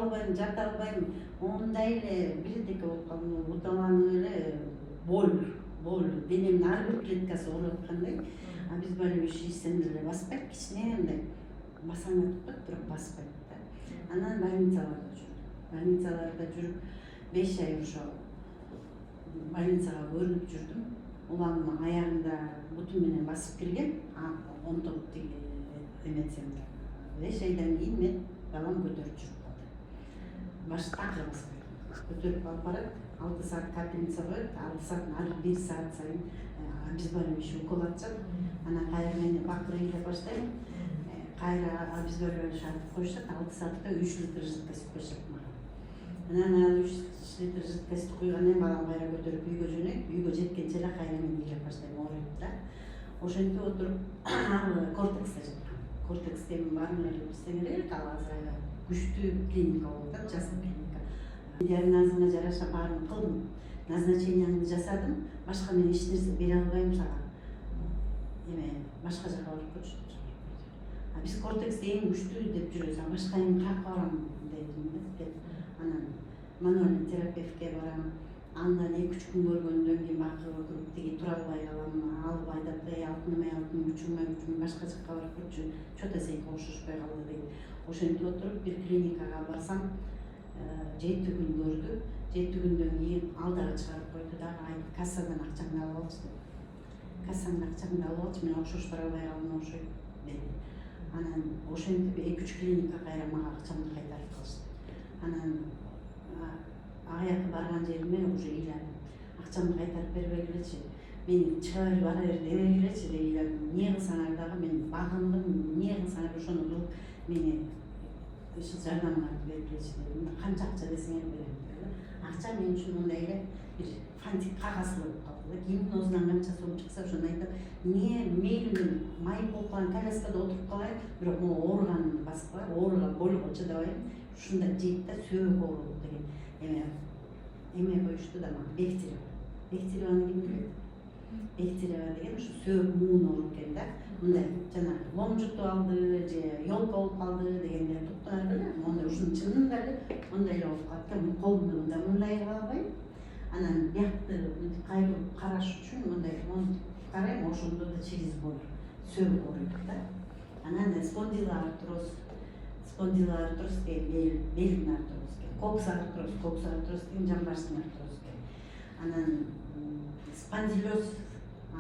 албайм, жата албайм. Ондай эле бирдеке болуп калдым, уталанып эле боль, денемдин ар бир клеткасы ооруп аткандай. А биз баягы ишсем деле баспайт, кичине андай басаңа тукпайт, бирок баспайт да. Анан больницаларда жүрүп 5 ай ошо больницага көрүнүп жүрдүм. Улам аягында бутум менен басып келген, онтоп тиги эметсем да. 5 айдан кийин мен балам көтөрүп жүрүп калды. Башта акыр баспайт. Көтөрүп алып барат, 6 саат капельница коет, 6 саат ар 1 саат сайын обезболивающий иши укол атышат. Анан кайра мени бакыр ыйлап баштайм. Кайра обезболивающий атып коюшат, 6 саатта 3 литр жидкость коюшат мага. Анан 3 литр жидкость куйгандан балам кайра көтөрүп үйгө жөнөйт. Үйгө жеткенче эле кайра мен ыйлап баштайм, ооруйт да. Ошентип отуруп Кортекста жаткам. Кортексте бармын эле билсең эле, ал азыр күчтүү клиника болуп атат, жасыл клиника. Диагнозуна жараша баарын кылдым. Назначениеңди жасадым. Башка мен эч нерсе бере албайм сага. Башка жака барып көрчү. А биз Кортексте эң күчтүү деп жүрөбүз. Башка эми каяка барам дедим. Анан мануальный терапевтке барам. Андан 2-3 күн көргөндөн кийин бакырып отуруп тиги тура албай калам. Алып айтат, алтын күчүңө башка жака барып көрчү. Что-то сеники окшошпой калды дейт. Ошентип отуруп бир клиникага барсам, 7 күн көрдү. 7 күндөн кийин алдыга чыгарып койду дагы, айтты, кассадан акчаңды алып алчы деп. Кассадан акчаңды алып алчы, мен окшоштура албай калдым окшойт деди. Анан ошентип 2-3 клиника кайра мага акчамды кайтарып калышты. Анан аяк барган жериме уже ыйладым. Акчамды кайтарып бербегилечи, мени чыга бер бара бер дебегилечи деп ыйладым. Эмне кылсаңар дагы мен багындым, эмне кылсаңар ошону кылып мени жардамыңарды бергилечи дедим. Канча акча десеңер берем деди. Акча мен үчүн мындай эле бир фантик кагаз болуп калды. Кимдин оозунан канча сом чыкса ошону айтып, эмне мейли майып болуп калган коляскада отуруп калайын, бирок могу ооруганымды басып калайын, ооруган болго чыдабайм. Ушундай жейт да сөөк оору деген эме коюшту да мага, Бехтереваны ким билет? Бехтерева деген ушу сөөк муун ооруп экен да. Мындай жанагы лом жутуп алды же ёлка болуп калды дегендер туктанар беле. Мондай ушунун чынында эле мондай эле болуп калат да. Колумду мындай кыла албайм. Анан биякты кайрылып караш үчүн мындай карайм, ошондо да через боль сөөк ооруйт да. Анан спондилоартроз деген белдин артроз экен. Коксартроз деген жамбаштын артроз экен. Анан спондилоз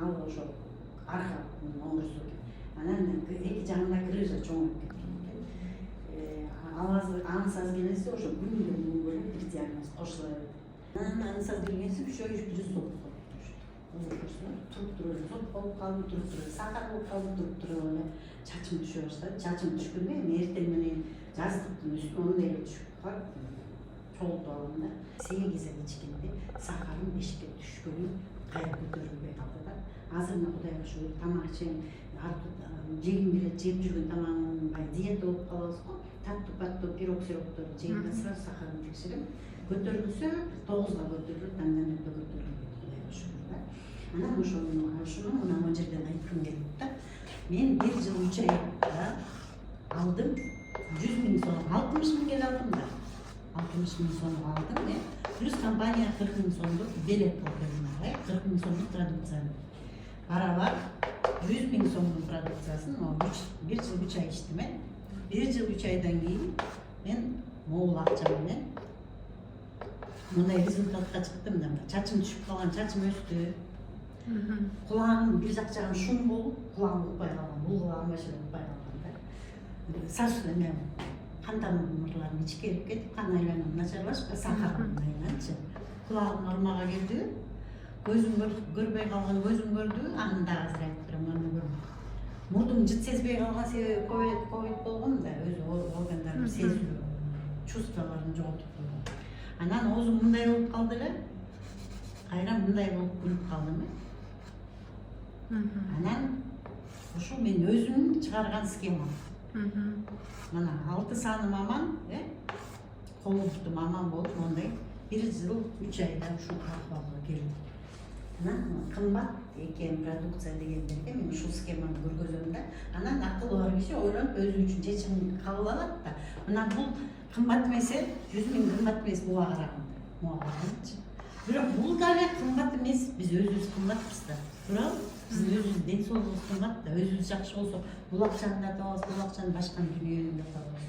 ал ошо арка оорусу экен. Анан эки жагында грыжа чоңоюп кеткен экен. Аныс аз келенси ошо күндү бөлүп бир диагноз кошула берди. Анан аныс аз келенси еще плюс зоб туруп туруп зоб болуп калды, туруп туруп сахар болуп калды, туруп туруп эле чачым түшө баштады. Чачым түшкөндө эми эртең менен жаздыктын үстүнө мындай эле түшүп калат. Чогултуп алам да. 8 ай ичкенде сахарым 5ке түшкөнү кайра көтөрүлбөй калды да. Азыр Кудайга шүгүр тамак ичем, жегим келет, жеп жүргөн тамагым диета болуп калабыз го. Таттуу пирог сироптор жейм, сразу сахарын текшерем. Көтөрүлсө 9га көтөрүлөт, андан өтө көтөрүлбөйт, Кудайга шүгүр да. Анан ошону мына могу жерден айткым келет да. Мен 1 жыл 3 айда алдым 100 000 сом, 60 000 келе алдым да. 60 000 сом алдым, плюс компания 40 000 сомдук билет алып 40 000 сомдук продукцияны. Барабар 100 000 сомдук продукциясын 1 жыл 3 ай иштим. 1 жыл 3 айдан кийин мен могул акча менен мындай результатка чыктым да. Чачым түшүп калган, чачым өстү. Кулагым бир жак жагым шум болуп, кулагым укпай калган, бул кулагым вообще укпай калган да. Саш эме кан тамырларым ичкерип кетип, кан айланам начарлашып, сахарым айланчы. Кулагым нормага келди. Көзүм көрбөй калган, көзүм көрдү, аны да азыр айтып турам, аны көрдүм. Мурдум жыт сезбей калган себеби ковид болгон да, өзү органдарым сезүү, чувстволорун жоготуп койгон. Анан оозум мындай болуп калды эле. Кайра мындай болуп күлүп калдым. Анан ушул мен өзүм чыгарган схема. Мына 6 саны аман, колумдум аман болуп мондай 1 жыл 3 айда ушул акыбалга келдим. Анан кымбат экен продукция дегендерге мен ушул схеманы көргөзөм да. Анан акылы бар киши ойлонуп өзү үчүн чечим кабыл алат да. Мына бул Kımbat emese 100 000 kımbat emес буга караганда. Буга карагандычы. Бирок бул дагы кымбат эмес, биз өзүбүз кымбатпыз да. Туурабы? Биздин өзүбүздүн ден соолугубуз кымбат да. Өзүбүз жакшы болсок, бул акчаны да табабыз, бул акчаны башка дүнүйөнү да табабыз.